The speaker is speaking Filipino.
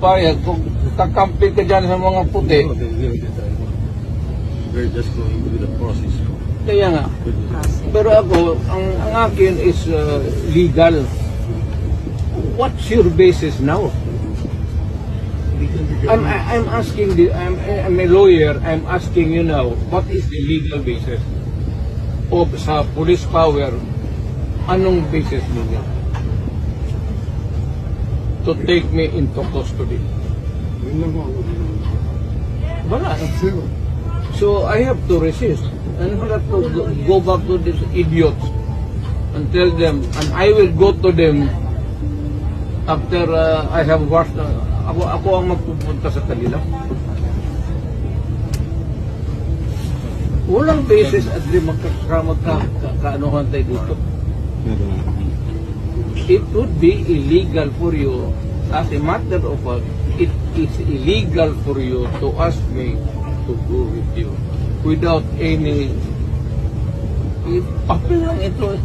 magbayad. Kung kakampi ka dyan sa mga puti, We're just going through the process. kaya nga. Pero ako, ang akin is legal. What's your basis now? I'm asking I'm a lawyer. I'm asking you now, what is the legal basis of sa police power? Anong basis ninyo to take me into custody? Wala. So I have to resist and not to go back to these idiots and tell them, and I will go to them after I have washed. Ako ang magpupunta sa kanila. Walang basis at di magkakaanohan tayo dito. It would be illegal for you, as a matter of fact, it is illegal for you to ask me to go with you without any papel lang ito.